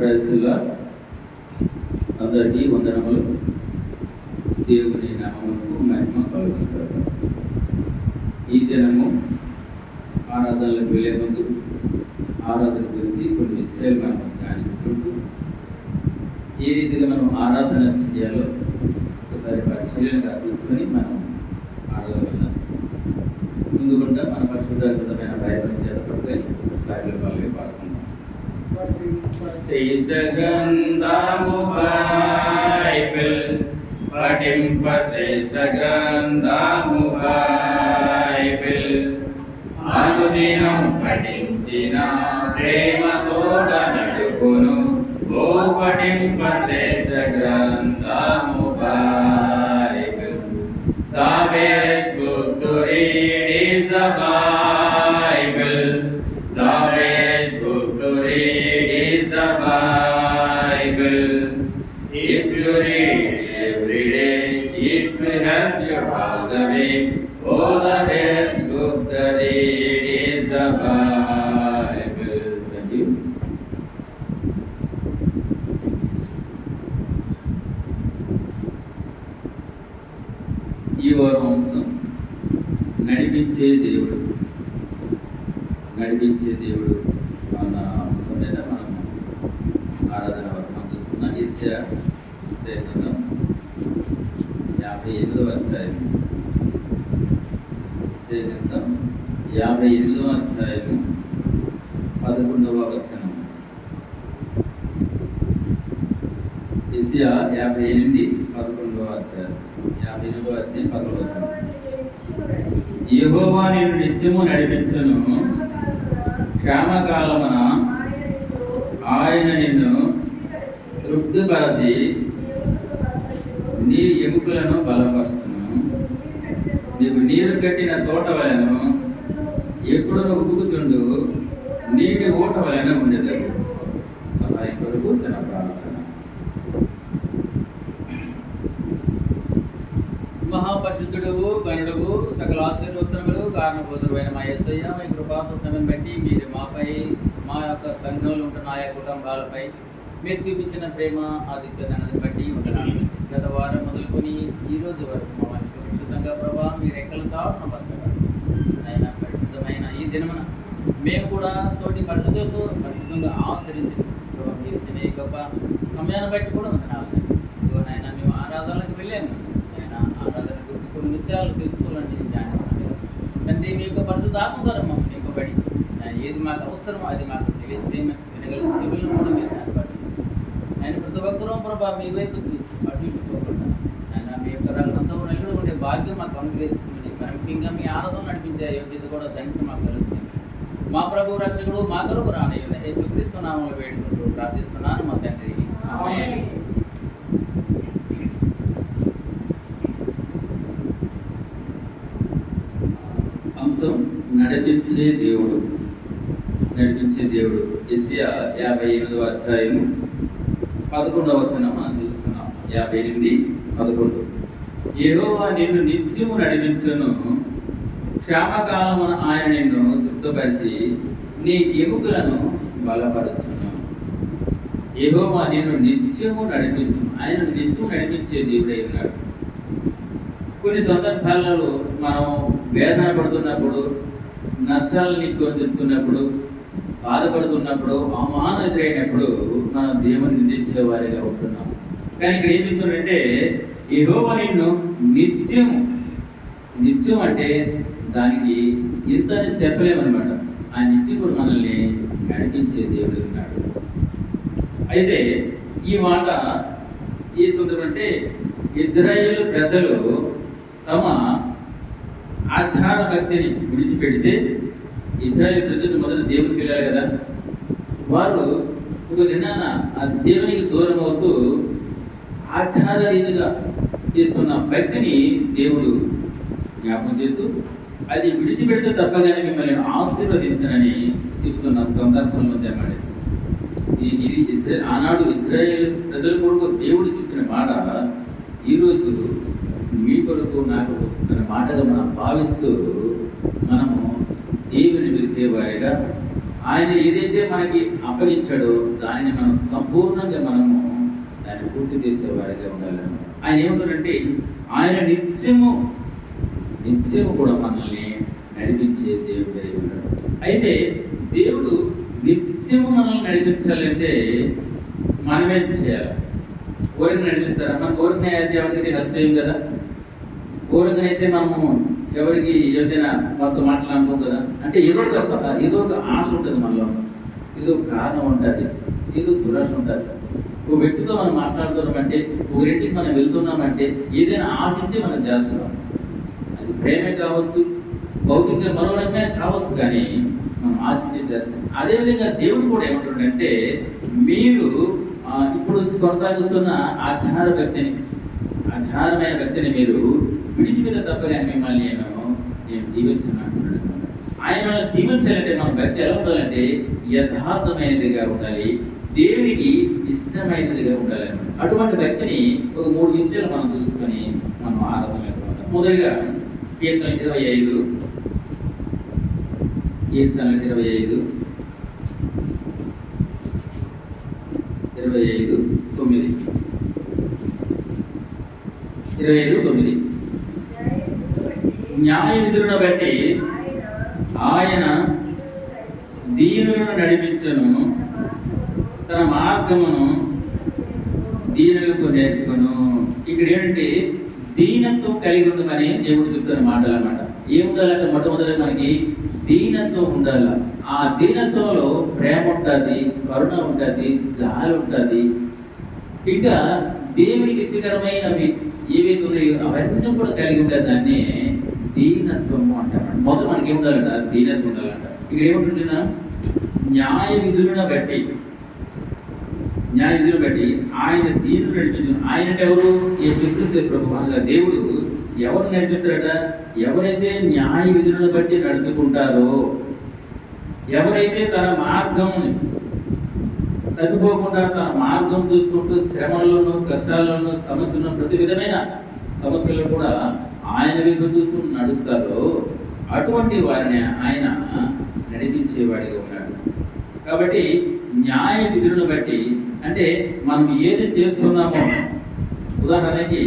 ప్రైజ్లా అందరికీ వందనములు. దేవుని నామమునకు మహిమ కలుగును. ఈ దినము ఆరాధనలకు వెళ్ళే ముందు ఆరాధన గురించి కొన్ని విషయాలు మనం ధ్యానించుకుంటూ ఏ రీతిగా మనం ఆరాధన చేయాలో ఒకసారి పరిశీలనగా తీసుకొని మనం ఆరాధన వెళ్దాం. ముందుకుండా మన పరిశుద్ధమైన బైబిల్ చేతపడితే బైబిల్ పాడుకుందాం. శ్రేష్ఠ గ్రంథము బైబిల్ పఠింప, శ్రేష్ఠ గ్రంథము బైబిల్ అనుదినం పఠించిన ప్రేమతోడ నడుపును. ఓ పఠింప శ్రేష్ఠ గ్రంథము Bible. The best book to read is the Bible. The best book to read is the Bible. If you read every day, it will help you all the way. Oh, the best book to read is the Bible. Thank you. ఈ వారం అంశం నడిపించే దేవుడు. నడిపించే దేవుడు అన్న అంశం మీద మనం ఆరాధన వర్గం చూసుకున్నాం. యెషయా గ్రంథం 58వ అధ్యాయం. యెషయా గ్రంథం 58వ అధ్యాయం 11వ వచనం. యెషయా 58 11వ అధ్యాయం. 58వ అధ్యాయం 11వ వచనం. యెహోవా నిన్ను నిత్యము నడిపించును, క్షేమకాలమున ఆయన నిన్ను తృప్తిపరచి నీ ఎముకలను బలపరచును. నీకు నీరు కట్టిన తోట వలెను ఎప్పుడు ఉబ్బుకుచుండు నీటి ఊట వలెన ఉండేది. సహాయం కొరకు చిన్న ప్రార్థన. మహాపరిశుద్ధుడు, గణుడు, సకల ఆశీర్వచనములు కారణభూతుడైన మా యేసయ్య, మీ కృపాతో సమయం బట్టి మీరు మాపై, మా యొక్క సంఘంలో ఉంటున్న ఆయా కుటుంబాలపై మీరు చూపించిన ప్రేమ ఆదిత్యదాన్ని బట్టి ఉంటున్నాను. గత వారం మొదలుకొని ఈ రోజు వరకు మా మనిషి సురక్షితంగా ప్రభావ మీరు ఎక్కల చాటున బతకవచ్చు. అయినా పరిశుద్ధమైన ఈ దినమున మేము కూడా తోటి పరిశుద్ధులతో పరిశుద్ధంగా ఆచరించి ప్రభావ మీరు ఇచ్చిన ఈ గొప్ప సమయాన్ని బట్టి కూడా ఉంటున్నాను. ఇదిగో నాయన మేము ఆరాధనలకు వెళ్ళాము. ఆరాధన గురించి కొన్ని విషయాలు తెలుసుకోవాలని నేను ధ్యానిస్తాను. తండ్రి మీ యొక్క పరిశుద్ధాత్మ ద్వారా మమ్మల్ని నింపబడి ఏది మాకు అవసరమో అది మాకు తెలియజేయమని వినగల చెవులను కూడా మీరు ఏర్పాటించి ఆయన ప్రతి ఒక్కరూ ప్రభావ మీ వైపు చూస్తూ అటు ఇటుకోకుండా ఆయన మీ యొక్క రకంతో ఎక్కడ ఉండే భాగ్యం మాకు అనుగ్రహించమని, మరి ముఖ్యంగా మీ ఆరాధన నడిపించే యోగ్యత కూడా ధన్యత మాకు కలిగించండి. మా ప్రభు రక్షకుడు మా కొరకు రానయ్య యేసుక్రీస్తు నామములో వేడుకుంటూ ప్రార్థిస్తున్నాను మా తండ్రి. ఆమేన్. అంశం నడిపించే దేవుడు. నడిపించే దేవుడు. యెషయా 58వ అధ్యాయం 11వ వచనం మనం చూస్తున్నాం. 58:11. యెహోవా నిన్ను నిత్యము నడిపించును, క్షేమకాలమున ఆయన నిన్ను తృప్తిపరిచి నీ ఎముకలను బలపరచును. యెహోవా నిన్ను నిత్యము నడిపించును. ఆయన నిత్యము నడిపించే దేవుడై ఉన్నాడు. కొన్ని సందర్భాలలో మనం వేదన పడుతున్నప్పుడు, నష్టాలని కొని తెచ్చుకున్నప్పుడు, బాధపడుతున్నప్పుడు, అవమానం ఎదురైనప్పుడు మనం దేవుని నిందించేవారిగా ఉంటున్నాం. కానీ ఇక్కడ ఏం చెప్తున్నారంటే యెహోవా నిన్ను నిత్యం అంటే దానికి ఇంతని చెప్పలేమన్నమాట. ఆ నిత్యం కూడా మనల్ని నడిపించే దేవుడు ఉన్నాడు. అయితే ఈ మాట ఏ సందర్భం అంటే ఇశ్రాయేలు ప్రజలు తమ ఆచార భక్తిని విడిచిపెడితే, ఇశ్రాయేలు ప్రజలు మొదట దేవుని పిల్లలు కదా, వారు ఒక దినాన ఆ దేవునికి దూరం అవుతూ ఆచార రీతిగా చేస్తున్న భక్తిని దేవుడు జ్ఞాపకం చేస్తూ అది విడిచిపెడితే తప్పగానే మిమ్మల్ని ఆశీర్వదించనని చెబుతున్న సందర్భంలో తెమ్మాడు. ఇది ఆనాడు ఇశ్రాయేలు ప్రజల కొరకు దేవుడు చెప్పిన మాట ఈరోజు మీ కొరకు నాకు తన మాటగా మనం భావిస్తూ మనము దేవుని పిలిచేవారిగా ఆయన ఏదైతే మనకి అప్పగించాడో దానిని మనం సంపూర్ణంగా మనము దాన్ని పూర్తి చేసేవారిగా ఉండాలన్నమాట. ఆయన ఏమంటాడంటే ఆయన నిత్యము కూడా మనల్ని నడిపించే దేవుడై ఉన్నాడు. అయితే దేవుడు నిత్యము మనల్ని నడిపించాలంటే మనమేం చేయాలి? ఊరికి నడిపిస్తారా? మన ఊరికి అయితే ఎవరికి హెల్ప్ చేయం కదా. ఊరికనైతే మనము ఎవరికి ఏదైనా మొత్తం మాట్లాడుకోం కదా. అంటే ఏదో ఒక ఆశ ఉంటుంది మనలో, ఏదో ఒక కారణం ఉంటుంది, ఏదో దురాశ ఉంటుంది. ఒక వ్యక్తితో మనం మాట్లాడుతున్నామంటే, ఒక ఇంటికి మనం వెళ్తున్నామంటే ఏదైనా ఆశించి మనం చేస్తాం. అది ప్రేమే కావచ్చు, భౌతికంగా మరో రకమైన కావచ్చు, కానీ మనం ఆశించి చేస్తాం. అదేవిధంగా దేవుడు కూడా ఏమంటుండంటే, మీరు ఇప్పుడు కొనసాగిస్తున్న ఆచారమైన వ్యక్తిని మీరు విడిచిపెట్ట తప్పగానే మిమ్మల్ని నేను దీవించున్నాను. ఆయన దీవించాలంటే మన వ్యక్తి ఎలా ఉండాలంటే యథార్థమైనదిగా ఉండాలి, దేవునికి ఇష్టమైనదిగా ఉండాలి అన్నమాట. అటువంటి వ్యక్తిని ఒక 3 విషయాలు మనం చూసుకొని మనం ఆరాధన. మొదటిగా కీర్తన 25 25:9 25:9 న్యాయ విధులను బట్టి ఆయన దీనులను నడిపించను, తన మార్గమును దీనులకు నేర్పును. ఇక్కడ ఏంటంటే దీనత్వం కలిగి ఉండమని దేవుడు చెప్తున్న మాటలు అన్నమాట. ఏముండాలంటే మొట్టమొదటి మనకి దీనత్వం ఉండాలి. ఆ దీనత్వంలో ప్రేమ ఉంటుంది, కరుణ ఉంటుంది, జాలి ఉంటుంది. ఇంకా దేవునికి ఇష్టకరమైనవి ఏవైతే ఉన్నాయో అవన్నీ కూడా కలిగి ఉండే దాన్ని దీనత్వము అంటారు. మొదలు మనకి ఏముండాలంట? దీనత్వం ఉండాలంట. ఇక్కడ ఏమంటున్నా? న్యాయ విధులను బట్టి ఆయన దీనులు నడిపించు. ఆయన అంటే ఎవరు? యేసుక్రీస్తు ప్రభు. అనగా దేవుడు ఎవరు నడిపిస్తారట? ఎవరైతే న్యాయ విధులను బట్టి నడుచుకుంటారో, ఎవరైతే తన మార్గం తగ్గిపోకుండా తన మార్గం చూసుకుంటూ శ్రమల్లోనూ కష్టాల్లోనూ సమస్యలను ప్రతి విధమైన సమస్యలు కూడా ఆయన వైపు చూస్తూ నడుస్తారో అటువంటి వారిని ఆయన నడిపించేవాడిగా ఉన్నాడు. కాబట్టి న్యాయ విధులను బట్టి అంటే మనం ఏది చేస్తున్నామో, ఉదాహరణకి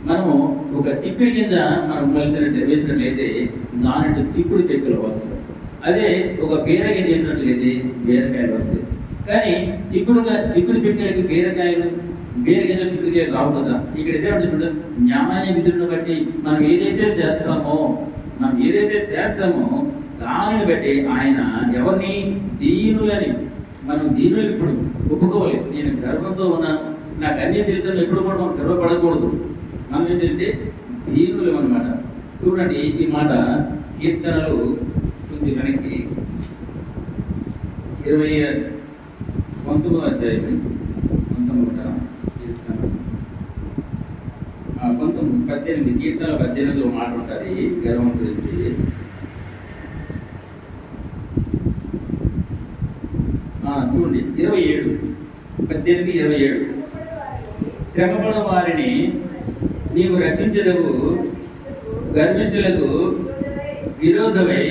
మనము ఒక చిక్కుడు కింద మనం వేసినట్లయితే దాని చిక్కుడు పెక్కలు వస్తాయి. అదే ఒక బీరకాయ వేసినట్లయితే బీరకాయలు వస్తాయి. కానీ చిక్కుడు పెక్కలకి బీరగింజలు చిక్కుడుకాయలు రావు కదా. ఇక్కడ ఇదే ఉంటుంది చూడండి, న్యాయ విధులను బట్టి మనం ఏదైతే చేస్తామో దానిని బట్టి ఆయన ఎవరిని? దీనులని. మనం దీనులు ఇప్పుడు ఒప్పుకోవాలి. నేను గర్వంతో ఉన్నాను, నాకు అన్నీ తెలిసాను, ఎప్పుడు కూడా మనం గర్వపడకూడదు. మనం ఏంటంటే దీనులు అన్నమాట. చూడండి ఈ మాట కీర్తనలు కొంచెం వెనక్కి 19వ అధ్యాయం 18 కీర్తన 18లో మాట ఉంటుంది గర్వం గురించి. చూడండి 18:27 శ్రమపడ వారిని నీవు రక్షించదవు, గర్విష్ఠులకు విరోధమై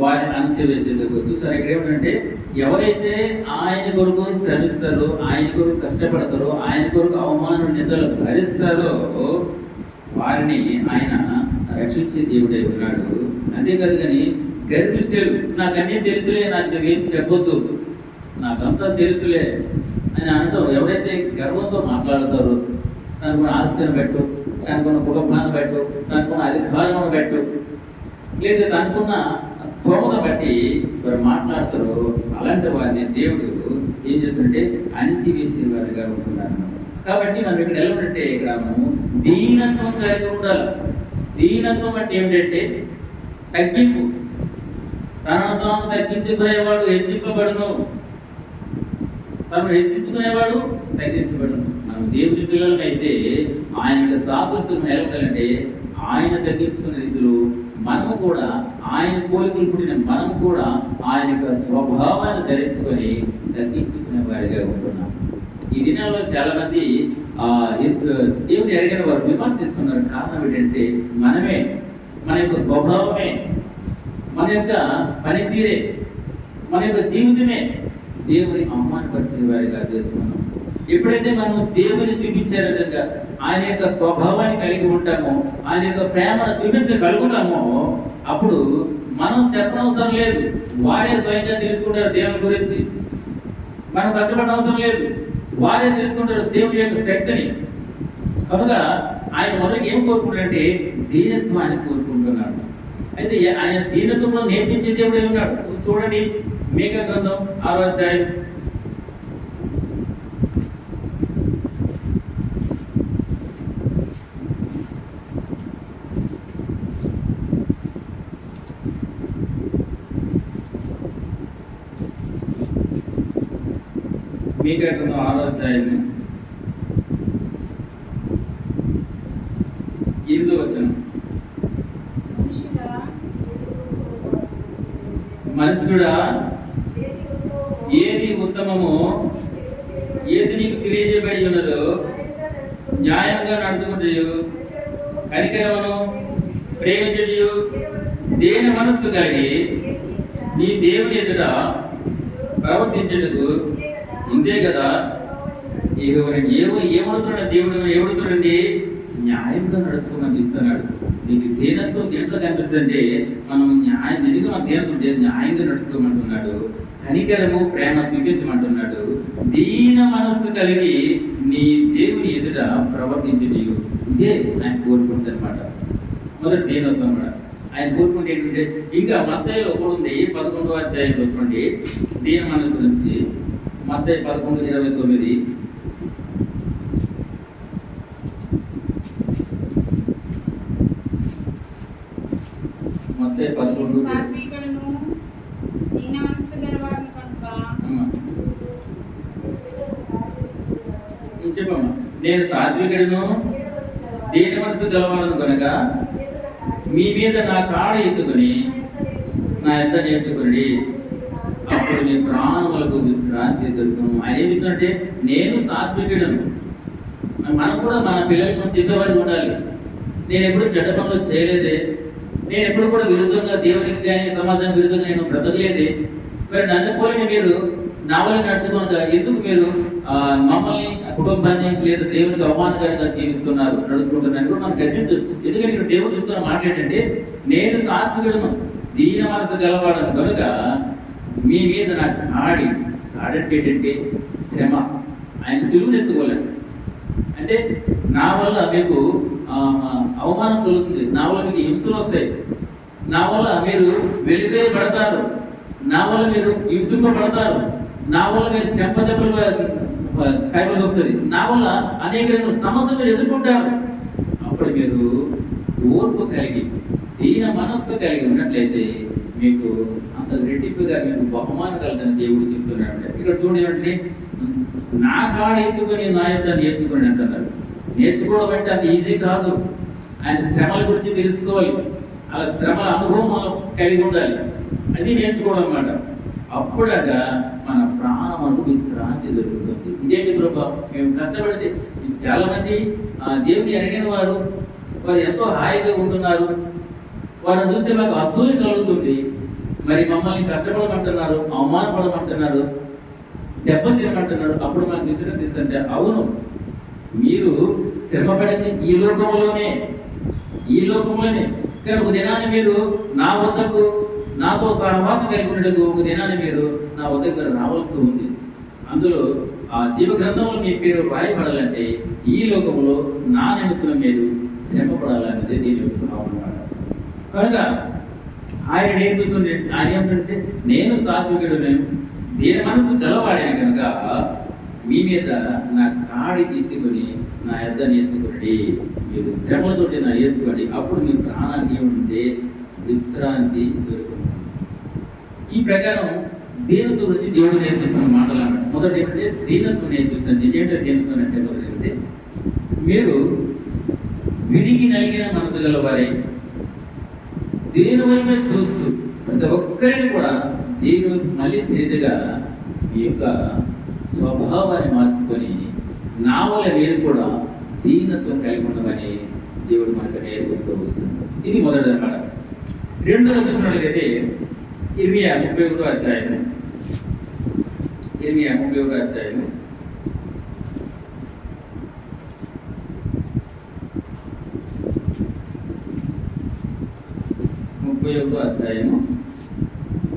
వారిని అణచివేసేందుకు. చూసారు ఇక్కడ ఏమిటంటే ఎవరైతే ఆయన కొరకు శ్రమిస్తారో, ఆయన కొరకు కష్టపడతారో, ఆయన కొరకు అవమానం నిందలు భరిస్తారో వారిని ఆయన రక్షించే దేవుడై ఉన్నాడు. అంతేకాదు కానీ గర్విష్ఠులు, నాకు అన్నీ తెలుసులే, నాకు నువ్వేం చెప్పొద్దు, నాకంతా తెలుసులే అని అంటావు. ఎవరైతే గర్వంతో మాట్లాడతారో, తనకున్న ఆస్తిని పెట్టు, తనకున్న కుటుంబాన్ని పెట్టు, తనకున్న అధికారం పెట్టు, లేదా తనకున్న స్తోమత బట్టి వారు మాట్లాడతారు, అలాంటి వారిని దేవుడు ఏం చేస్తుంటే అణిచివేసేవారుగా ఉంటున్నారు. కాబట్టి మనం ఇక్కడ ఎలా ఉంటే ఇక్కడ మనము దీనత్వం కలిగి ఉండాలి. దీనత్వం అంటే ఏమిటంటే తగ్గింపు. తనను తాను తగ్గించుకునేవాడు హెచ్చింపబడును, తను హెచ్చించుకునేవాడు తగ్గించబడును. మనం దేవుని పిల్లలమైతే ఆయనకి సాదృశ్యం ఎలా ఉండాలంటే ఆయన తగ్గించుకునే రీతిలో మనము కూడా ఆయన పోలికలు పుట్టిన మనము కూడా ఆయన యొక్క స్వభావాన్ని ధరించుకొని తగ్గించుకునే వారిగా ఉంటున్నాం. ఈ దినాల్లో చాలా మంది దేవుని ఎరగిన వారు విమర్శిస్తున్నారు. కారణం ఏంటంటే మనమే, మన యొక్క స్వభావమే, మన యొక్క పనితీరే, మన యొక్క జీవితమే దేవుని అవమానపరిచే వారిగా చేస్తున్నాం. ఎప్పుడైతే మనం దేవుని చూపించే విధంగా ఆయన యొక్క స్వభావాన్ని కలిగి ఉంటామో, ఆయన యొక్క ప్రేమను చూపించగలుగుతామో, అప్పుడు మనం చెప్పనవసరం లేదు. వారే స్వయంగా తెలుసుకుంటారు దేవుని గురించి. మనం కష్టపడిన అవసరం లేదు. వారే తెలుసుకుంటారు దేవుని యొక్క శక్తిని. కనుక ఆయన మొదటి ఏం కోరుకుంటాడంటే దీనత్వాన్ని కోరుకుంటున్నాడు. అయితే ఆయన దీనత్వంలో నేర్పించే దేవుడే ఉన్నాడు. చూడండి, మీకా గ్రంథం 6వ అధ్యాయం మీకా గ్రంథం 6వ అధ్యాయం 8వ వచనం. మనుష్యుడా, ఏది ఉత్తమమో, ఏది నీకు తెలియజేయబడి ఉన్నదో న్యాయంగా నడుచుకుంటూ కనికరమును ప్రేమించుటయు దేని మనస్సు కలిగి నీ దేవుని ఎదుట ప్రవర్తించుటకు ఇంతే కదా. ఏమడుతున్నాడు దేవుడు? ఏమడుతున్నాడండి? న్యాయంగా నడుచుకోమని చెప్తున్నాడు. నీకు దీనత్వం దేంట్లో కనిపిస్తుంది అంటే మనం నిజంగా మన దీనత్వం న్యాయంగా నడుచుకోమంటున్నాడు. కనికరము ప్రేమ చూపించమంటున్నాడు. దీన మనస్సు కలిగి నీ దేవుని ఎదుట ప్రవర్తించు. ఇదే ఆయన కోరుకుంటుంది అనమాట. మొదటి దీనత్వం కూడా ఆయన కోరుకుంటే ఏంటంటే, ఇంకా మత్తయిలో కూడా ఉంది 11వ అధ్యాయంలో చూడండి దీన మనసు గురించి. మత్తయి 11:29. మత్తయి 11. చెప్పమ్మా. నేను సాత్వికుడును దీన మనసు గలవాడను కనుక మీ మీద నా కాడ ఎత్తుకుని నా ఎంత నేర్చుకుని అప్పుడు మీ ప్రాణములకు విశ్రాంతి దొరుకును. ఆయన ఏం చెప్తుందంటే నేను సాత్వికుడును. మనం కూడా మన పిల్లలకి కొంచెం ఇంతవరకు ఉండాలి. నేను ఎప్పుడు చెడ్డ పనులు చేయలేదే, నేను ఎప్పుడు కూడా విరుద్ధంగా దేవునికి కానీ సమాజానికి విరుద్ధంగా నేను బ్రతకలేదే, మరి నన్ను పోలిన మీరు నా వల్ల నడుచుకోగా ఎందుకు మీరు మమ్మల్ని కుటుంబాన్ని లేదా దేవునికి అవమానకరంగా జీవిస్తున్నారు, నడుచుకుంటున్నారు కూడా మనం గర్జించవచ్చు. ఎందుకంటే ఇక్కడ దేవుడు చెప్తున్న మాట ఏంటంటే నేను సాత్వికుడును దీన మనసు గలవాడను కనుక మీ మీద నా కాడంటే ఏంటంటే శ్రమ. ఆయన సిలువను ఎత్తుకోలేడు అంటే నా వల్ల మీకు అవమానం కలుగుతుంది, నా వల్ల మీకు హింసలు వస్తాయి, నా వల్ల మీరు వెలివేయబడతారు, నా వల్ల మీరు హింసింపబడతారు, నా వల్ల మీరు చెంపదెబ్బలు కైవలసి వస్తుంది, నా వల్ల అనేక సమస్యలు మీరు ఎదుర్కొంటారు. అప్పుడు మీరు ఓర్పు కలిగి దీన మనస్సు కలిగి ఉన్నట్లయితే మీకు అంత రెట్టింపుగా మీకు బహుమానం కలగని దేవుడు చెప్తున్నాడు. ఇక్కడ చూడండి, నా కాడ ఎత్తుకొని నా యొక్క నేర్చుకోండి అంటున్నారు. నేర్చుకోవడం అంటే అంత ఈజీ కాదు. ఆయన శ్రమల గురించి తెలుసుకోవాలి, అలా శ్రమల అనుభవం మనం కలిగి ఉండాలి. అది నేర్చుకోవడం అన్నమాట. అప్పుడట మన ప్రాణములకు విశ్రాంతి దొరుకుతుంది. ఇదేంటి ప్రభా, మేము కష్టపడితే చాలా మంది దేవుని ఎరగిన వారు ఎంతో హాయిగా ఉంటున్నారు, వారిని చూస్తే మాకు అసూయ కలుగుతుంది. మరి మమ్మల్ని కష్టపడమంటున్నారు, అవమానపడమంటున్నారు, దెబ్బ తినమంటున్నారు, అప్పుడు మనకు విశ్రాంతి ఇస్తుంటే అవును, మీరు శ్రమపడింది ఈ లోకంలోనే కానీ ఒక దినాన్ని మీరు నా వద్దకు నాతో సహవాసం కలిగి ఉండేందుకు ఒక దినాన్ని మీరు నా వద్దకు రావాల్సి ఉంది. అందులో ఆ జీవ గ్రంథంలో మీ పేరు రాయబడాలంటే ఈ లోకంలో నా నిమిత్తం మీరు శ్రమ పడాలనేది దీని యొక్క భావన. కనుక ఆయన నేర్పిస్తుంది. ఆయన ఏమిటంటే నేను సాత్వికుడును దీని మనసు గలవాడిని కనుక మీ మీద నా కాడి ఎత్తుకొని నా యొద్ద నేర్చుకోండి, మీరు శ్రమలతోటి నా నేర్చుకోండి, అప్పుడు మీ ప్రాణానికి ఏముంటే విశ్రాంతి దొరుకుతుంది. ఈ ప్రకారం దీనత్వం గురించి దేవుడు నేర్పిస్తున్న మాటలు అన్నాడు. మొదటి ఏంటంటే దీనత్వం నేర్పిస్తుంది. ఏంటంటే దీనత్వం అంటే మొదటి ఏంటంటే మీరు విరిగి నలిగిన మనసు గలవారే దేవుని వైపే చూస్తూ ప్రతి ఒక్కరిని కూడా దేవుని మళ్ళీ చేతిగా మీ యొక్క స్వభావాన్ని మార్చుకొని నా వల్ల మీరు కూడా దీనత్వం కలిగి ఉండమని దేవుడు మనకు నేర్పిస్తూ వస్తుంది. ఇది మొదటి అన్నమాట. రెండోది చూసినట్లయితే 31వ అధ్యాయం ఇర్మియా 31వ అధ్యాయము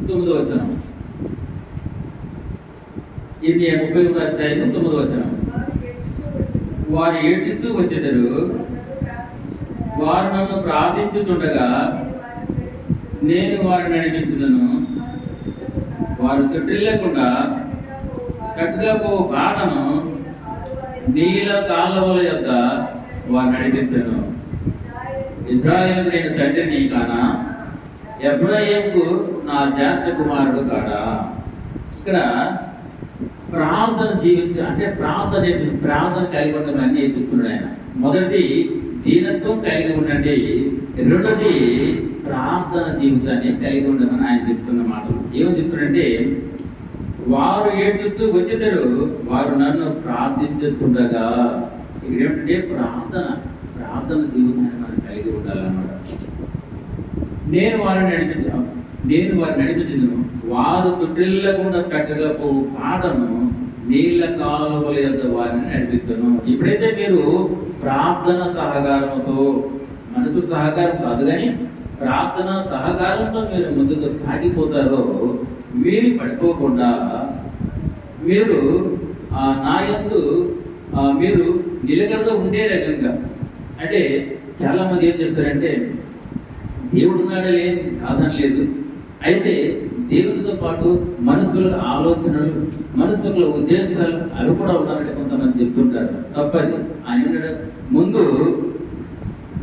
9వ వచనం. ఇర్మియా 31వ అధ్యాయము 9వ వచనం. వారు ఏడ్చుచూ వచ్చెదరు, వారు నన్ను ప్రార్థించుచుండగా నేను వారిని నడిపించుదును. వారు తొట్టిల్లకుండా చక్కగా పోవు బాటను నీల కాళ్ళవల యొద్ద వారు నడిపించను. ఇశ్రాయేలు నేను తండ్రిని కానా, ఎఫ్రాయిముకు నా జ్యేష్ఠ కుమారుడు కాడా. ఇక్కడ ప్రార్థన అంటే ప్రార్థన కలిగి ఉండడం అన్ని నేర్పిస్తున్నాడు ఆయన. మొదటి దీనత్వం కలిగి ఉండండి, రెండోది ప్రార్థన జీవితాన్ని కలిగి ఉండమని ఆయన చెప్తున్న మాటలు. ఏమని చెప్తున్నాడంటే, వారు ఏడ్చుతూ వచ్చేదారు, వారు నన్ను ప్రార్థించుండగా. ఇక్కడ ఏమిటంటే ప్రార్థన జీవితాన్ని మనం కలిగి ఉండాలన్నమాట. నేను వారిని నడిపించను. వారు తొట్టిల్లకుండా చక్కగా పోవు పాటను నీళ్ళ కాలువల యొద్ద వారిని నడిపిస్తాను. ఎప్పుడైతే మీరు ప్రార్థన సహకారంతో, మనసు సహకారం కాదు కానీ ప్రార్థన సహకారంతో మీరు ముందుకు సాగిపోతారో, మీరు పడిపోకుండా మీరు నా యందు మీరు నిలకడగా ఉండే రకంగా. అంటే చాలామంది ఏం చేస్తారంటే, దేవుడు నాడలే కాదని లేదు, అయితే దేవునితో పాటు మనుషుల ఆలోచనలు, మనుషుల ఉద్దేశాలు అవి కూడా ఉన్నారని కొంతమంది చెప్తుంటారు. తప్పది. ఆయన ముందు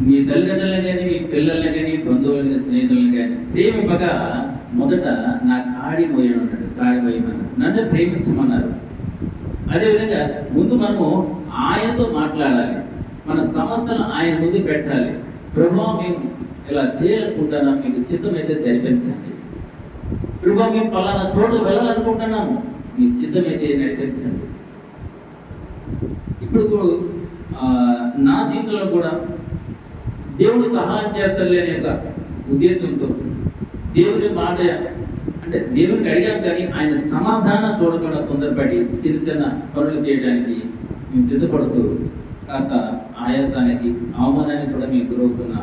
మీ తల్లిదండ్రులను కానీ, మీ పిల్లల్ని కానీ, బంధువులను కానీ, స్నేహితులను కానీ ప్రేమింపగా మొదట నా కాడి మోయమన్నాడు. కాడి మోయమన్నాడు, నన్ను ప్రేమించమన్నారు. అదేవిధంగా ముందు మనము ఆయనతో మాట్లాడాలి, మన సమస్యలు ఆయన ముందు పెట్టాలి. ప్రభావ మేము ఇలా చేయాలనుకుంటున్నాం, మీకు చిత్తం అయితే జరిపించండి. ప్రభావ మేము పలానా చోటు వెళ్ళాలనుకుంటున్నాము, మీ చిత్తం అయితే నడిపించండి. ఇప్పుడు నా జీవితంలో కూడా దేవుడు సహాయం చేస్తారులే అనే ఒక ఉద్దేశంతో దేవుని మాట అంటే దేవునికి అడిగాం, కానీ ఆయన సమాధానం చూడకుండా తొందరపడి చిన్న చిన్న పనులు చేయడానికి మేము సిద్ధపడుతూ కాస్త ఆయాసానికి, అవమానానికి కూడా మేము గురవుతున్న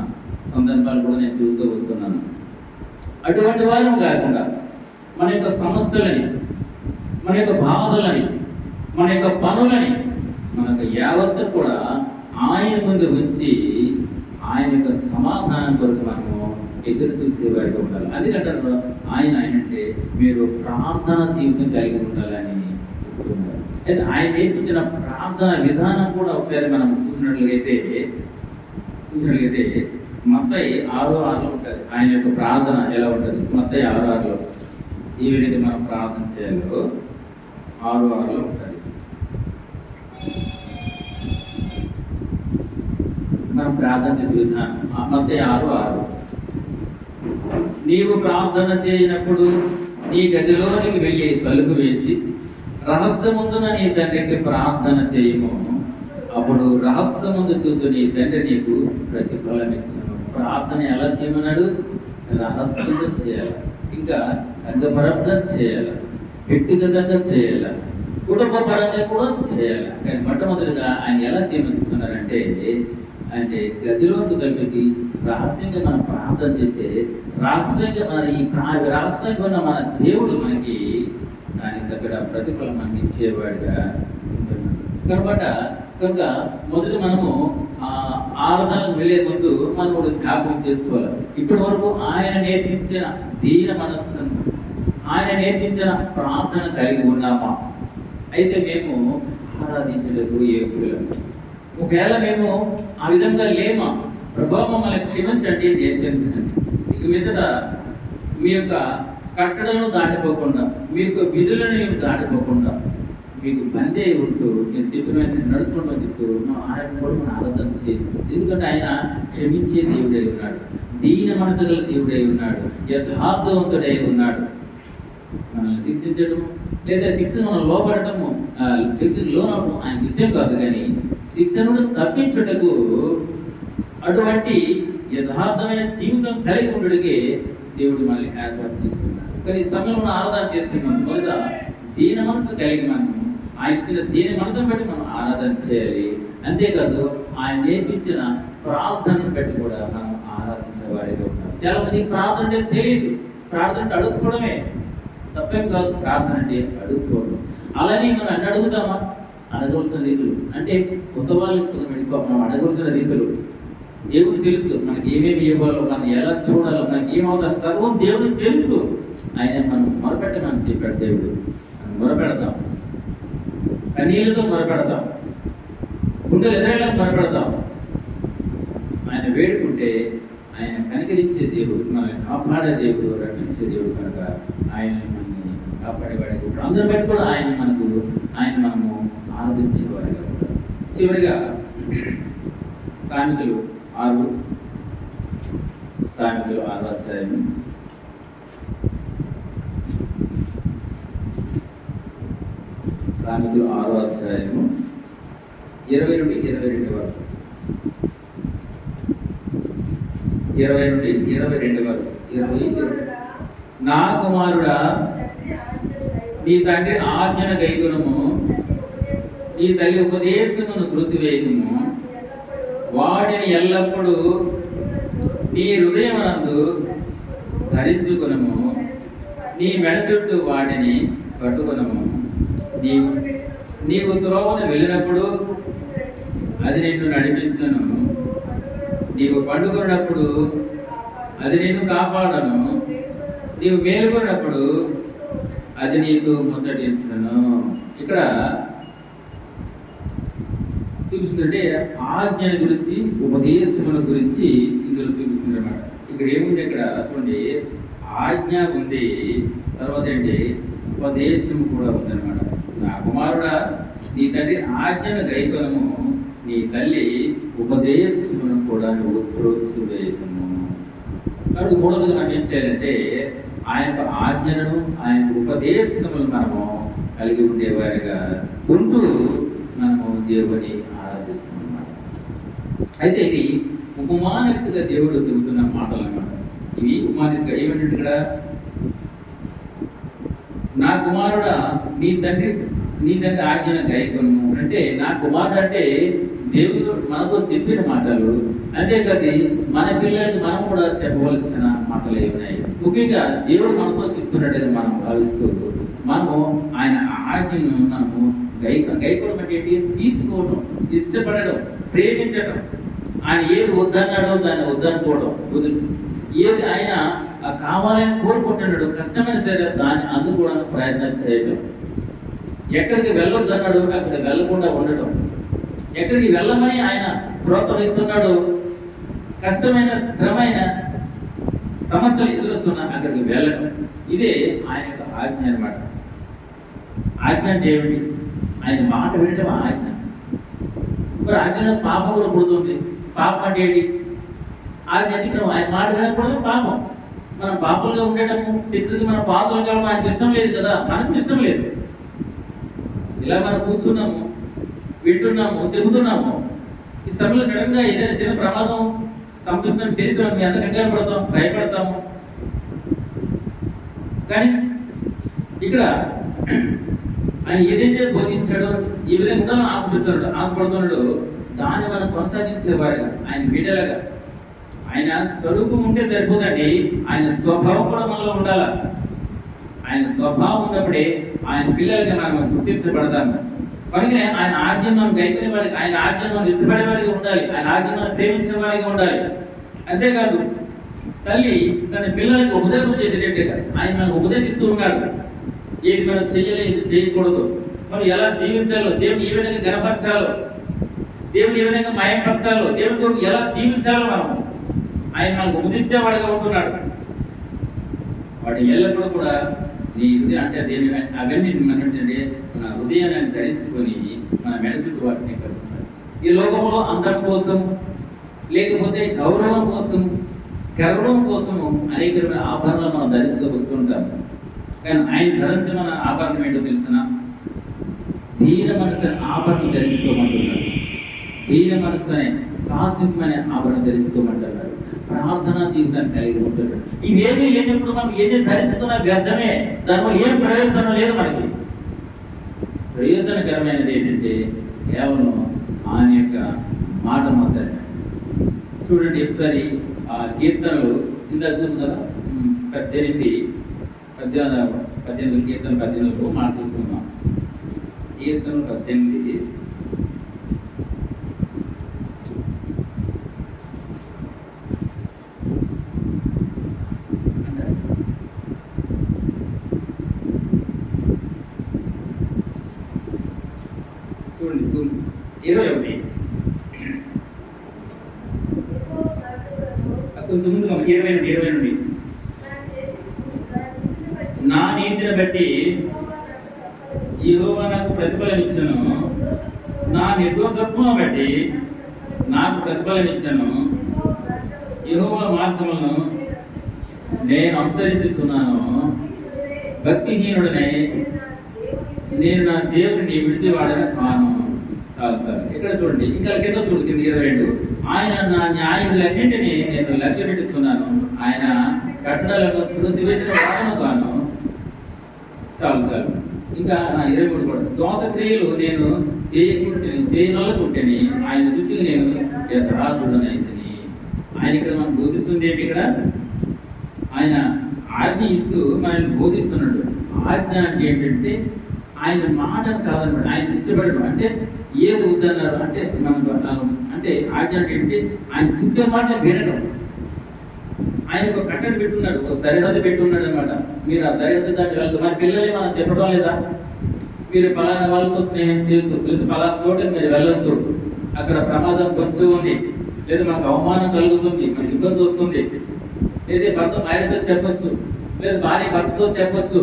సందర్భాలు కూడా నేను చూస్తూ వస్తున్నాను. అటువంటి వారం కాకుండా మన యొక్క సమస్యలని, మన యొక్క బాధలని, మన యొక్క పనులని, మన యొక్క యావత్తు కూడా ఆయన ముందు ఉంచి ఆయన యొక్క సమాధానం కొరకు మనము ఎదురు చూసేవారిగా ఉండాలి. అందుకంటే ఆయన అంటే మీరు ప్రార్థన జీవితం కలిగి ఉండాలని చెప్తున్నారు. అయితే ఆయన నేర్పించిన ప్రార్థన విధానం కూడా ఒకసారి మనం చూసినట్లయితే మత్తయి 6:6 ఉంటుంది. ఆయన యొక్క ప్రార్థన ఎలా ఉంటుంది? మత్తయి 6:6 ఈ విధంగా మనం ప్రార్థన చేయాలో 6:6 ఉంటుంది. మనం ప్రార్థన చేసే విధానం మత్తయి 6:6. నీవు ప్రార్థన చేయనప్పుడు నీ గదిలోనికి వెళ్ళి తలుపు వేసి రహస్యముందున నీ తండ్రికి ప్రార్థన చేయము, అప్పుడు రహస్యముందు చూసి నీ తండ్రి నీకు ప్రతిఫలం ఇచ్చును. ప్రార్థన ఎలా చేయమన్నాడు? రహస్యంగా చేయాలి, ఇంకా సంఘపరంగా చేయాలి, వ్యక్తిగతంగా చేయాలి, కుటుంబ పరంగా కూడా చేయాలి. కానీ మొట్టమొదటిగా ఆయన ఎలా చేయమని చెప్తున్నారంటే, అంటే గదిలోకి తలిపేసి రహస్యంగా మనం ప్రార్థన చేస్తే రహస్యంగా మన ఈ రహస్యంగా మన దేవుడు మనకి దానికి తగ్గ ప్రతిఫలం మనకి ఇచ్చేవాడిగా కనుక మొదటి మనము ఆరాధనకు వెళ్ళే ముందు మనం కూడా జ్ఞాపకం చేసుకోవాలి. ఇప్పటి వరకు ఆయన నేర్పించిన దీన మనస్సును, ఆయన నేర్పించిన ప్రార్థన కలిగి ఉన్నామా? అయితే మేము ఆరాధించడానికి యోగ్యులం. ఒకవేళ మేము ఆ విధంగా లేమా, ప్రభావం మమ్మల్ని క్షమించండి, నేర్పించండి. ఇక మీదట మీ యొక్క కట్టడలను దాటిపోకుండా, మీ యొక్క విధులను మేము దాటిపోకుండా మీకు బందే ఉంటూ నేను చెప్పిన నడుచుకుంటూ చెప్తూ ఆయన కూడా మనం ఆరాధన చేయొచ్చు. ఎందుకంటే ఆయన క్షమించే దేవుడై ఉన్నాడు, దీన మనసు గల దేవుడై ఉన్నాడు, యథార్థవంతుడై ఉన్నాడు. మనల్ని శిక్షించడం లేదా శిక్షను మనం లోపడటము, శిక్షకు లోనవడం ఆయనకి ఇష్టం కాదు. కానీ శిక్షను తప్పించుటకు అటువంటి యథార్థమైన జీవితం కలిగి ఉండడికే దేవుడు మనల్ని ఏర్పాటు చేసుకున్నాడు. కానీ ఈ సమయంలో ఆరాధన చేస్తున్నాం. మొదట దీన మనసు కలిగి మనం ఆయన ఇచ్చిన దీని మనసును బట్టి మనం ఆరాధన చేయాలి. అంతేకాదు ఆయన నేర్పించిన ప్రార్థనను బట్టి కూడా మనం ఆరాధించే వారిగా ఉంటాం. చాలా మందికి ప్రార్థన అంటే తెలియదు. ప్రార్థన అంటే అడుక్కోవడమే, తప్పేం కాదు. ప్రార్థన అంటే అడుక్కోవడం. అలానే మనం అన్ని అడుగుతామా? అడగవలసిన రీతులు అంటే కొత్త వాళ్ళకి మనం అడగవలసిన రీతులు దేవుడికి తెలుసు. మనకి ఏమేమి ఇవ్వాలో, మనం ఎలా చూడాలో, మనకి ఏం అవసరం సర్వం దేవుడికి తెలుసు. ఆయన మనం మొరపెట్టమని చెప్పాడు దేవుడు. మనం మొరపెడతాం, కన్నీళ్ళతో మొరపెడతాం, గుండెలు ఎదురేలా మొరపెడతాం. ఆయన వేడుకుంటే ఆయన కనికరించే దేవుడు, మనల్ని కాపాడే దేవుడు, రక్షించే దేవుడు కనుక ఆయన మనల్ని కాపాడేవాడు. ఇప్పుడు అందరూ బట్టి కూడా ఆయన మనము ఆరాధించేవారిగా ఉంటారు. చివరిగా సామెతలు 6 అధ్యాయం 20 నుండి 22 వరకు. 20 నుండి 22 వరకు. 20 నా కుమారుడా, నీ తండ్రి ఆజ్ఞను గైకొనుము, నీ తల్లి ఉపదేశమును త్రోసివేయకుము. వాటిని ఎల్లప్పుడూ నీ హృదయమునందు ధరించుకొనుము, నీ మెడ చుట్టూ వాటిని కట్టుకొనుము. నీవు త్రోవను వెళ్ళినప్పుడు అది నిన్ను నడిపించును, నీవు పండుకున్నప్పుడు అది నిన్ను కాపాడను, నీవు మేలుకున్నప్పుడు అది నీకు ముచ్చటించును. ఇక్కడ చూపిస్తుంటే ఆజ్ఞల గురించి, ఉపదేశముల గురించి ఇందులో చూపిస్తుంది అన్నమాట. ఇక్కడ ఏముంది? ఇక్కడ చూడండి, ఆజ్ఞ ఉంది, తర్వాత ఏంటి, ఉపదేశం కూడా ఉందన్నమాట. నా కుమారుడా, నీ తండ్రి ఆజ్ఞను గైకొనుము, నీ తల్లి ఉపదేశమును కూడా నువ్వు త్రోసివేయకుము. కాబట్టి మూడవది మనం ఏం చేయాలంటే ఆయన ఆజ్ఞలను, ఆయన ఉపదేశములను మనము కలిగి ఉండేవారిగా ఉంటూ మనము దేవుని ఆరాధిస్తున్నాం. అయితే ఇది ఉపమానికగా దేవుడు చెబుతున్న మాటలు అన్నమాట. ఇవి ఉపమానిక ఏమంటే ఇక్కడ, నా కుమారుడా, నీ తండ్రి ఆజ్ఞను గైకొనుము అంటే, నా కుమారుడు అంటే దేవుడు మనతో చెప్పిన మాటలు. అంతేకాదు మన పిల్లలకి మనం కూడా చెప్పవలసిన మాటలు ఏమున్నాయి. ముఖ్యంగా దేవుడు మనతో చెప్తున్నట్టుగా మనం భావిస్తూ మనము ఆయన ఆజ్ఞను మనము గైకొనడం అంటే తీసుకోవడం, ఇష్టపడడం, ప్రేమించడం. ఆయన ఏది వద్దన్నాడో దాన్ని వద్దనుకోవడం, ఏది ఆయన కావాలని కోరుకుంటున్నాడు, కష్టమైన సరే దాన్ని అందుకోవడానికి ప్రయత్నం చేయడం. ఎక్కడికి వెళ్ళొద్దన్నాడు అక్కడికి వెళ్ళకుండా ఉండడం, ఎక్కడికి వెళ్ళమని ఆయన ప్రోత్సహిస్తున్నాడు, కష్టమైన శ్రమైన సమస్యలు ఎదురుస్తున్నా అక్కడికి వెళ్ళడం. ఇదే ఆయన యొక్క ఆజ్ఞ అన్నమాట. ఆజ్ఞ అంటే ఏమిటి? ఆయన మాట వినడం ఆజ్ఞ. మరి ఆజ్ఞలో పాపం కూడా పుడుతుంది. పాపం అంటే ఏంటి? ఆజ్ఞ అతిక్రమం. ఆయన మాట వినకపోవడమే పాపం. మనం పాపంగా ఉండటము, శిక్షకి మనం పాపలు కావడం ఆయనకి ఇష్టం లేదు కదా, మనకు ఇష్టం లేదు. ఇలా మనం కూర్చున్నాము, వింటున్నాము, తెగుతున్నాము. ఈ సమయంలో సడన్ గా ఏదైనా చిన్న ప్రమాదం సంపిస్తుందని తెలిసి మనం ఎంత కంగారు పడతాం, భయపడతాము. కానీ ఇక్కడ ఆయన ఏదైతే బోధించాడో, ఈ విధంగా ఉండాలని ఆశపడుతున్నాడు, దాన్ని మనం కొనసాగించేవారుగా, ఆయన బిడ్డలుగా. ఆయన స్వరూపం ఉంటే సరిపోదండి, ఆయన స్వభావం కూడా మనలో ఉండాలి. ఆయన స్వభావం ఉన్నప్పుడే ఆయన పిల్లలుగా మనం గుర్తించబడతాము. కనుక ఆయన ఆజ్ఞను మనం గైకునే వారికి, ఆయన ఆజ్ఞను మనం ఇష్టపడే వారిగా ఉండాలి, ఆయన ఆజ్ఞను మనం ప్రేమించే వారిగా ఉండాలి. అంతేకాదు తల్లి తన పిల్లలకు ఉపదేశం చేసేటట్టుగా ఆయన మనకు ఉపదేశిస్తూ ఉన్నాడు. ఏది మనం చెయ్యాలో, ఏది చేయకూడదు, మనం ఎలా జీవించాలో, దేవుని ఏ విధంగా గణపరచాలో, దేవుని ఏ విధంగా మయంపరచాలో, దేవుని కొరకు ఎలా జీవించాలో మనం ఆయన మనకు ఉపదేశించేవాడిగా ఉంటున్నాడు. వాటి ఎల్లప్పుడూ కూడా నీ హృదయం అంటే దేని అవన్నీ మనం ఏంటంటే మన హృదయాన్ని ధరించుకొని మన మెడచుట్టు వాటిని కలుపుతున్నాడు. ఈ లోకంలో అందం కోసం, లేకపోతే గౌరవం కోసం, గర్వం కోసము అనేక ఆభరణాలు మనం ధరిస్తూ వస్తుంటాము. కానీ ఆయన ధరించమన్న ఆభరణం ఏంటో తెలిసిన, దీన మనసుని ఆభరణం ధరించుకోమంటున్నాడు. దీన మనసుని సాత్వికమైన ఆభరణం ధరించుకోమంటున్నాడు. ప్రార్థనా జీవితాన్ని కలిగి ఉంటున్నాడు. ఇవేమీ లేనప్పుడు మనం ఏది ధరించుకున్నా వ్యర్థమే, దానివల్ల ఏం ప్రయోజనం లేదు మనకి. ప్రయోజనకరమైనది ఏంటంటే కేవలం ఆయన యొక్క మాట మాత్రమే. చూడండి ఒకసారి ఆ కీర్తనలు ఇందాక చూసిన 18 కీర్తన 18 మాట చూసుకుందాం. కీర్తన 18 చూడండి 21 కొంచెం ముందుగా 20 నుండి నా నీతిని బట్టి యెహోవా నాకు ప్రతిఫలం ఇచ్చను, నా నిర్దోషత్వం బట్టి నాకు ప్రతిఫలం ఇచ్చను. యెహోవా మార్గములను నేను అనుసరించుతున్నాను. భక్తిహీనుడనే నేను నా దేవుడిని విడిచివాడని కాను. చాలు ఇక్కడ చూడండి, ఇంకా కింద చూడండి 22. ఆయన నా న్యాయములన్నింటినీ నేను లక్ష్య పెట్టుతున్నాను, ఆయన కట్టడలను తులసివేసిన వాడను కాను. చాలు ఇంకా 23 కూడా, దోష క్రియలు నేను చేయనొల్లకుంటేని ఆయన దృష్టికి నేను యథార్థుడనైతిని. ఆయన ఇక్కడ మనం బోధిస్తుంది ఏంటి? ఇక్కడ ఆయన ఆజ్ఞ ఇస్తూ మనల్ని బోధిస్తున్నాడు. ఆజ్ఞ అంటే ఏంటంటే ఆయన మాటను కాదనమాట, ఆయన ఇష్టపడడం. అంటే ఏది వద్దన్నారు అంటే మనం అంటే ఆజ్ఞ అంటే ఏంటి? ఆయన చెప్పే మాట వినడం. ఆయన ఒక కట్టడి పెట్టున్నాడు, ఒక సరిహద్దు పెట్టున్నాడు అనమాట. మీరు ఆ సరిహద్దు దాటి వెళ్తూ, మరి పిల్లలే మనం చెప్పడం లేదా? మీరు పలానా వాళ్ళతో స్నేహం చేయొద్దు, లేదా పలానా చోటకి మీరు వెళ్ళొద్దు, అక్కడ ప్రమాదం పొంచి ఉంది, లేదా మనకు అవమానం కలుగుతుంది, మనకి ఇబ్బంది వస్తుంది. లేదా భర్త భార్యతో చెప్పొచ్చు, లేదా భార్య భర్తతో చెప్పొచ్చు,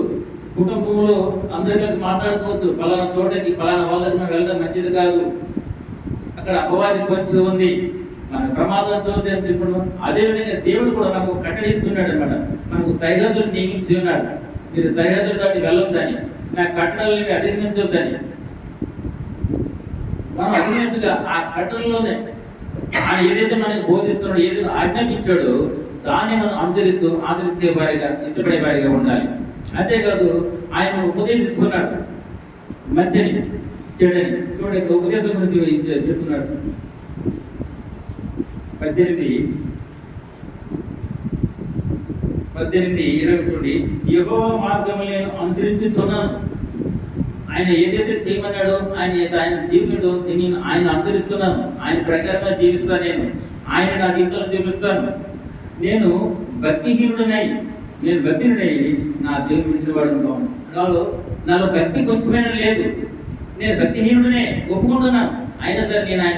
కుటుంబంలో అందరూ కలిసి మాట్లాడుకోవచ్చు, పలానా చోటకి పలానా వాళ్ళకి మనం వెళ్ళడం మంచిది కాదు, అక్కడ అపవాది పొంచి ఉంది, మన ప్రమాదంతో చెప్పడం. అదేవిధంగా దేవుడు కూడా మనకు కట్టడిస్తున్నాడు అనమాట. మనకు సరిహద్దులు నియమించి ఉన్నాడు. మీరు సరిహద్దులు దాటి వెళ్ళొద్దని, నా కట్టడల్ని అధిగమించొద్దని. మనం అధిగమించగా ఆ కట్టడంలోనే ఆయన ఏదైతే మనకు బోధిస్తున్నాడో, ఏదైతే ఆజ్ఞాపించాడో దాన్ని మనం ఆచరించే వారిగా, ఇష్టపడే వారిగా ఉండాలి. అంతేకాదు ఆయన ఉపదేశిస్తున్నాడు మంచిని చెడని. చూడండి ఉపదేశం గురించి చెప్తున్నాడు. 18:20 చూడండి, యెహోవా మార్గములను నేను అనుసరించుచున్నాను. ఆయన ఏదైతే చేయమన్నాడో, ఆయన జీవితంలో నేను ఆయన అనుసరిస్తున్నాను, ఆయన ప్రకారంగా జీవిస్తాను. ఆయన నా జీవితంలో జీవిస్తాను. నేను భక్తిహీనుడనై నా దేవుని విడిచిన వాడు నాలో భక్తి కొంచెమైనా లేదు. నేను భక్తిహీనుడనే ఒప్పుకుంటున్నాను. అయినా సరే నేను ఆయన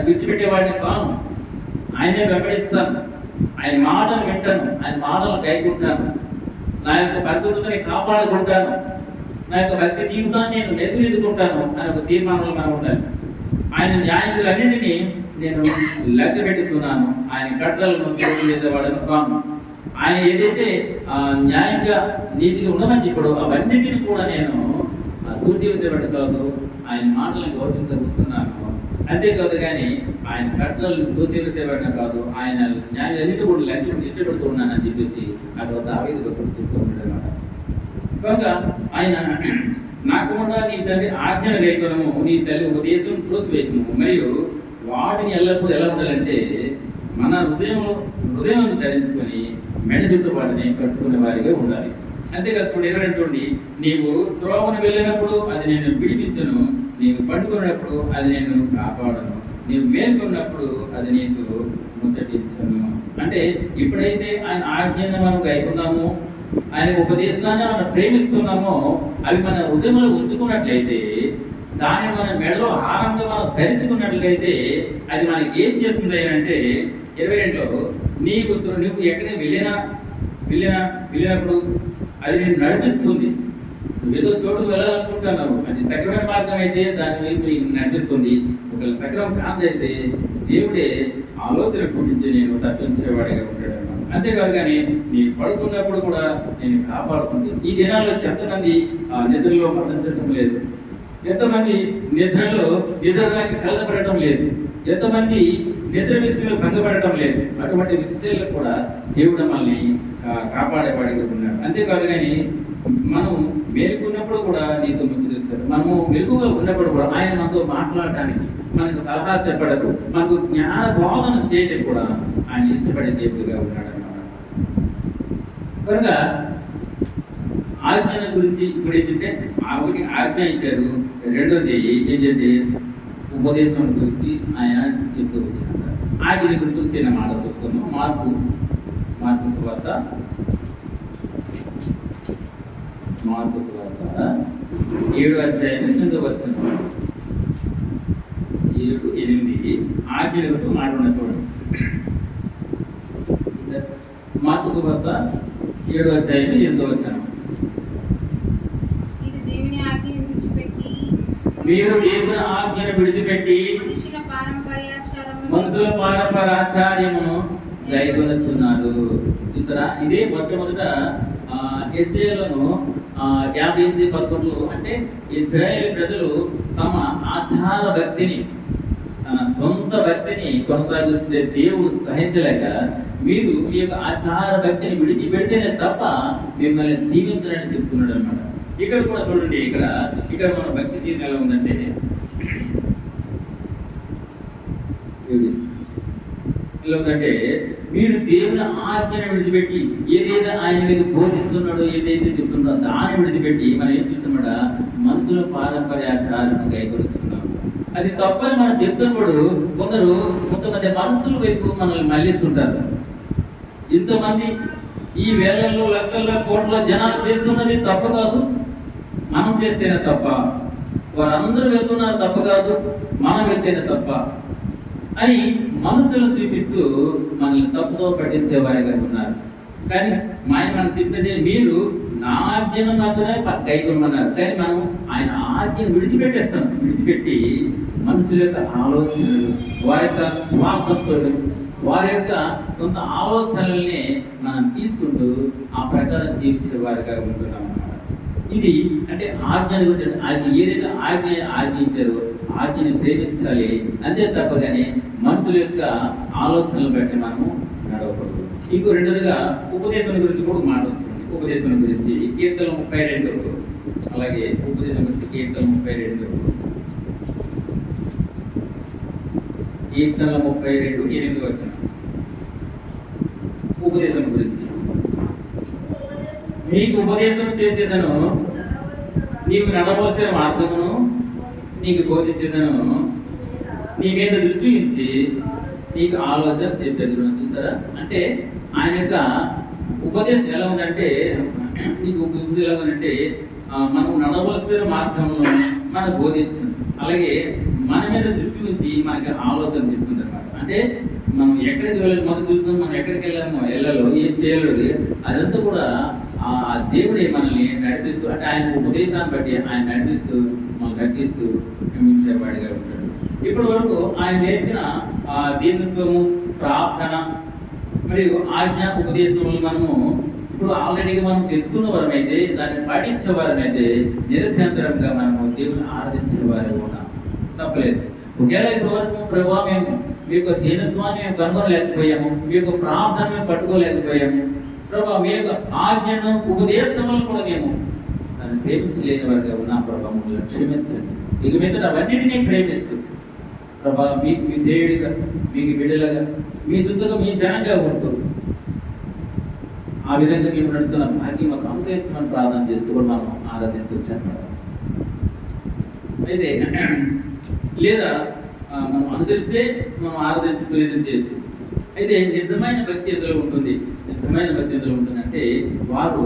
విడిచిపెట్టేవాడిని కాను. ఆయనే వెంబడిస్తాను, ఆయన మాటలు వింటాను, ఆయన మాటలు కైకుంటాను, నా యొక్క పరిశుద్ధతని కాపాడుకుంటాను, నా యొక్క భక్తి జీవితాన్ని నేను మెరుగుదిద్దుకుంటాను అని ఒక తీర్మానంలో మనం ఉండాలి. ఆయన న్యాయములన్నింటినీ నేను లక్ష్య పెట్టుతున్నాను, ఆయన కట్టడలను చేసేవాడను కాను. ఆయన ఏదైతే న్యాయంగా నీతిగా ఉండమని చెప్పాడో అవన్నింటినీ కూడా నేను దూసివేసేవాడు కాదు, ఆయన మాటలను గౌరవిస్తూ వస్తున్నాను. అంతేకాదు కానీ ఆయన కట్టడలను దూసివేసేవాడిన కాదు, ఆయన న్యాయాలన్నింటి కూడా లక్ష్యం ఇష్టపడుతూ ఉన్నానని చెప్పేసి అక్కడ దావీదు భక్తుడు చెప్తూ ఉన్నాడు అన్నమాట. కనుక ఆయన నాకు కూడా నీ తండ్రి ఆజ్ఞను గైకొనము, నీ తల్లి ఉపదేశం త్రోసివేయము, మరియు వాటిని ఎల్లప్పుడూ ఎలా ఉండాలంటే మన హృదయం ధరించుకొని మెడ చుట్టూ వాటిని కట్టుకునే వారిగా ఉండాలి. అంతేకాదు చూడండి, నీవు త్రోవను వెళ్ళినప్పుడు అది నేను విడిపించను, నీవు పట్టుకున్నప్పుడు అది నేను కాపాడను, నీవు మేల్కొన్నప్పుడు అది నీకు ముచ్చటించను. అంటే ఇప్పుడైతే ఆయన ఆజ్ఞను మనం గైకున్నాము, ఆయన ఉపదేశాన్ని మనం ప్రేమిస్తున్నామో, అవి మన హృదయంలో ఉంచుకున్నట్లయితే, దాన్ని మన మెడలో హారంగా మనం ధరించుకున్నట్లయితే అది మనకి ఏం చేస్తుంది అంటే 22లో నువ్వు ఎక్కడ వెళ్ళినప్పుడు అది నేను నడిపిస్తుంది. నువ్వేదో చోటుకు వెళ్ళాలనుకుంటున్నావు, అది సక్రమైన మార్గం అయితే దాని వైపు నీకు నడిపిస్తుంది. ఒకవేళ సక్రమం కాదైతే దేవుడే ఆలోచన పుట్టించి నేను తప్పించేవాడిగా ఉంటాడు అన్నమాట. అంతేకాదు కానీ నీ పడుకున్నప్పుడు కూడా నేను కాపాడుతుంది. ఈ దినాల్లో ఎంతమంది నిద్రలో మరణించడం లేదు, ఎంతమంది నిద్రలోకి కలపడటం లేదు, ఎంతమంది నిద్ర విషయంలో భంగపడటం లేదు. అటువంటి విషయాల్లో కూడా దేవుడు మనల్ని కాపాడేవాడిగా ఉన్నాడు. అంతేకాదు కానీ మనం మేలుకున్నప్పుడు కూడా నీతో ముచ్చరిస్తాడు. మనము మెలకుగా ఉన్నప్పుడు కూడా ఆయన మనతో మాట్లాడటానికి, మనకు సలహా చెప్పడకు, మనకు జ్ఞాన బోధన చేయటం కూడా ఆయన ఇష్టపడే దేవుడిగా ఉన్నాడు అన్నమాట. కనుక ఆజ్ఞల గురించి ఇప్పుడు ఏంటంటే ఒకటి ఆజ్ఞ ఇచ్చాడు, రెండోది ఏంటంటే ఉపదేశం గురించి ఆయన చెప్తూ వచ్చినాక ఆజ్ఞ గురించి చిన్న మాట చూసుకున్నాం. మార్కు సువార్త 7వ అధ్యాయం 8వ వచనం 7, 8 ఆజ్ఞల గురించి మాట్లాడిన చూడండి. మార్కు సువార్త 7వ అధ్యాయం 8వ వచనం. మీరు దేవుని ఆజ్ఞను విడిచిపెట్టి మనుషుల పారంపర్యాచార్యమును గైకొనుచున్నారు. చూసారా, ఇదే మొట్టమొదట ఎస్ఏలోను 58:11 అంటే ఇజ్రాయేల్ ప్రజలు తమ ఆచార భక్తిని, తన సొంత భక్తిని కొనసాగిస్తుంటే దేవుడు సహించలేక మీరు ఈ యొక్క ఆచార భక్తిని విడిచిపెడితేనే తప్ప మిమ్మల్ని దీవించాలని చెప్తున్నాడు అనమాట. ఇక్కడ కూడా చూడండి, ఇక్కడ మన భక్తి తీరు ఎలా ఉందంటే ఎలా ఉందంటే మీరు దేవుని ఆజ్ఞను విడిచిపెట్టి ఏదైతే ఆయన మీకు బోధిస్తున్నాడో, ఏదైతే చెప్తున్నాడో దాన్ని విడిచిపెట్టి మనం ఏం చూస్తున్నాడా మనుషుల పారంపర్యాచారం గైకొలుస్తున్నాము. అది తప్పని మనం చెప్తున్నప్పుడు కొంతమంది మనసుల వైపు మనల్ని మళ్ళిస్తుంటారు. ఇంతమంది ఈ వేలల్లో లక్షల్లో కోట్ల జనాలు చేస్తున్నది తప్పు కాదు, మనం చేస్తేనే తప్ప. వారందరూ వెళ్తున్నారు తప్పు కాదు, మనం వెళ్తేనే తప్ప అని మనసులు చూపిస్తూ మనల్ని తప్పుతో పట్టించే వారిగా ఉన్నారు. కానీ మనం చెప్తుంటే మీరు నా ఆజ్ఞను మాత్రమే గైకొనమన్నారు. కానీ మనం ఆయన ఆజ్ఞను విడిచిపెట్టి మనుషుల యొక్క ఆలోచనలు, వారి యొక్క స్వార్థంతో, వారి యొక్క సొంత ఆలోచనల్ని మనం తీసుకుంటూ ఆ ప్రకారం జీవించే వారిగా ఉంటున్నాం అన్నమాట. ఇది అంటే ఆజ్ఞ గురించి, అది ఏదైతే ఆజ్ఞించారో ఆజ్ఞని ప్రేమించాలి అంతే తప్పగానే మనుషుల యొక్క ఆలోచనలు బట్టి మనము నడవకూడదు. ఇంకో రెండోదిగా ఉపదేశం గురించి కూడా మాట్లాడుతుంది. ఉపదేశం గురించి కీర్తన 32, అలాగే ఉపదేశం గురించి కీర్తన 32, 8వ వచనం. ఉపదేశం గురించి, నీకు ఉపదేశం చేసేదను, నీవు నడవలసిన మార్గమును నీకు బోధించేదను, నీ మీద దృష్టి ఉంచి నీకు ఆలోచన చెప్పేది. చూసారా, అంటే ఆయన యొక్క ఉపదేశం ఎలా ఉందంటే, నీకు ఉపదేశం ఎలా ఉందంటే మనం నడవలసిన మార్గంలో మనకు బోధించింది, అలాగే మన మీద దృష్టి ఉంచి మనకి ఆలోచన చెప్తుంది అనమాట. అంటే మనం ఎక్కడికి వెళ్ళాలి, మనం చూస్తున్నాం, మనం ఎక్కడికి వెళ్ళాలో ఏం చేయలేదు, అదంతా కూడా ఆ దేవుడే మనల్ని నడిపిస్తూ, అంటే ఆయన ఉపదేశాన్ని బట్టి ఆయన నడిపిస్తూ మనల్ని రక్షిస్తూ నమ్మించేవాడిగా ఉంటాడు. ఇప్పటి వరకు ఆయన నేర్పిన దీనత్వము, ప్రార్థన మరియు ఆజ్ఞ ఉపదేశములు మనము ఇప్పుడు ఆల్రెడీగా మనం తెలుసుకున్న వారమైతే, దాన్ని పాటించే వారమైతే నిరభ్యంతరంగా మనము దేవుని ఆరాధించే వారు కూడా తప్పలేదు. ఒకవేళ ఇప్పటి వరకు ప్రభావ మేము మీ యొక్క దీనత్వాన్ని మేము కనుగొనలేకపోయాము, మీ యొక్క ప్రార్థన మేము పట్టుకోలేకపోయాము, ప్రభావ మీ యొక్క ఆజ్ఞను ఉపదేశములను కూడా మేము దాన్ని ప్రేమించలేని వారిగా ఉన్న ప్రభావం క్షమించండి. ఇక మీద అవన్నిటినీ ప్రేమిస్తూ ప్రభా మీకు విధేయుడిగా, మీకు బిడ్డలుగా, మీ సొంతగా, మీ జనంగా ఉంటూ ఆ విధంగా మేము నడుచుకున్న భాగ్యం మాకు అనుగ్రహించమని ప్రార్థన చేస్తూ కూడా మనం ఆరాధించవచ్చు. అయితే లేదా మనం అనుసరిస్తే మనం ఆరాధించలేదు చేయొచ్చు. అయితే నిజమైన భక్తి ఎందులో ఉంటుంది, అంటే వారు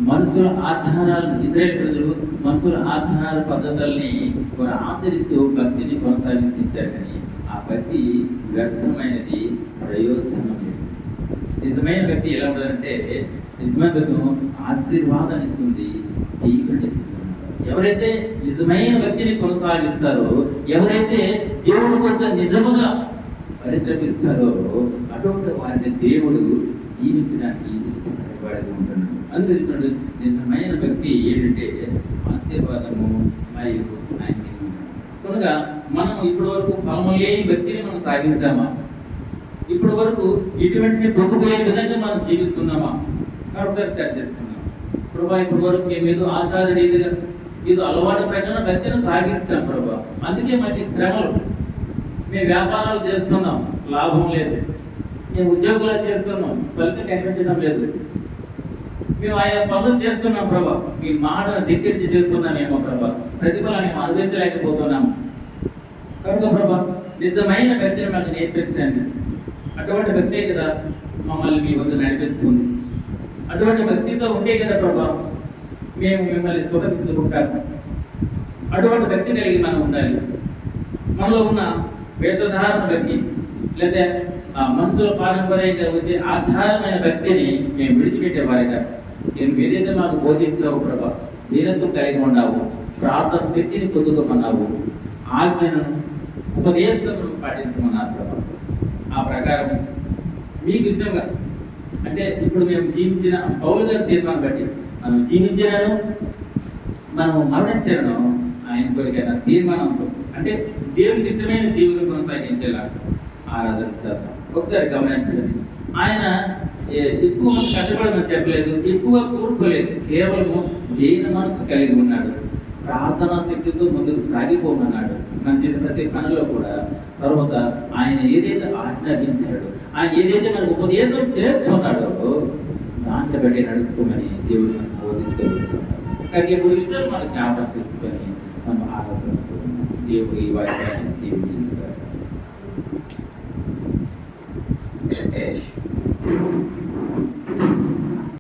మనుషుల ఆచారాలను, ఇజ్రాయేల్ ప్రజలు మనుషుల ఆచార పద్ధతుల్ని వారు ఆచరిస్తూ భక్తిని కొనసాగించారు. కానీ ఆ భక్తి వ్యర్థమైనది, ప్రయోజనం లేదు. నిజమైన భక్తి ఎలా ఉంటుందంటే, నిజమైన భక్తి ఆశీర్వాదాన్ని ఇస్తుంది, దీవెనని ఇస్తుంది. ఎవరైతే నిజమైన భక్తిని కొనసాగిస్తారో, ఎవరైతే దేవుడి కోసం నిజముగా పరితపిస్తారో అటువంటి వారిని దేవుడు జీవించడానికి ఇష్టపడేవాడిగా ఉంటున్నాడు. అందుకే నిజమైన భక్తి ఏంటంటే ఆశీర్వాదము మరియు ఆయన. కనుక మనం ఇప్పటి వరకు ఫలము లేని భక్తిని మనం సాగించామా? ఇప్పటి వరకు ఇటువంటి తొక్కుపోయే విధంగా మనం జీవిస్తున్నామా? ఒకసారి చర్చ చేసుకున్నాం. ప్రభా ఇప్పటి వరకు మేము ఏదో ఆచార రీతిగా ఏదో అలవాటు ప్రకారం భక్తిని సాగించాం ప్రభా. అందుకే మాకు ఈ శ్రమలు. మేము వ్యాపారాలు చేస్తున్నాం, లాభం లేదు. మేము ఉద్యోగాలు చేస్తున్నాం, ఫలితం కనిపించడం లేదు. మేము ఆయా పనులు చేస్తున్నాం ప్రభా, మీ మాటను ధిక్కరించి చేస్తున్నామేమో ప్రభా, ప్రతిఫలాన్ని మేము అనుభవించలేకపోతున్నాము. కనుక ప్రభా నిజమైన భక్తిని మాకు నేర్పించండి. అటువంటి భక్తే కదా మమ్మల్ని మీ వద్ద నడిపిస్తుంది. అటువంటి భక్తితో ఉంటే కదా ప్రభా మేము మిమ్మల్ని స్వాగతించుకుంటాము. అటువంటి భక్తి కలిగి మనం ఉండాలి. మనలో ఉన్న వేషధారణ భక్తి లేదా ఆ మనసులో పారంపర్యంగా వచ్చే ఆచారమైన భక్తిని మేము విడిచిపెట్టేవారిగా నేను ఏదైతే మాకు బోధించావు ప్రభా, దీనంతో కలిగి ఉన్నావు, ప్రార్థన శక్తిని పొందుకోమన్నావు, ఆజ్ఞను ఉపదేశం పాటించమన్నారు ప్రభా. ఆ ప్రకారం మీకు ఇష్టంగా అంటే ఇప్పుడు మేము జీవించిన పౌలు గారి తీర్మానం బట్టి మనం జీవించినాను, మనం మరణించాను ఆయన కోరికైన తీర్మానంతో అంటే దేవునికి ఇష్టమైన జీవులు కొనసాగించేలా ఆరాధన చేద్దాం. ఒకసారి గమనించండి, ఆయన ఎక్కువ మంది కష్టపడమని చెప్పలేదు, ఎక్కువ కోరుకోలేదు, కేవలము దేని మనసు కలిగి ఉన్నాడు. ప్రార్థనా శక్తితో ముందుకు సాగిపోమన్నాడు. మనం చేసిన ప్రతి పనిలో కూడా తర్వాత ఆయన ఏదైతే ఆజ్ఞాపించాడో, ఆయన ఏదైతే మనకు ఉపదేశం చేస్తున్నాడో దాన్ని బట్టి నడుచుకోమని దేవుడు మనకు బోధిస్తున్నాడు. కానీ ఇప్పుడు విషయాలు మనకు జ్ఞాపకం చేసుకొని మనం ఆరాధన దేవుడు ఈ వాక్యాన్ని దీవించింది.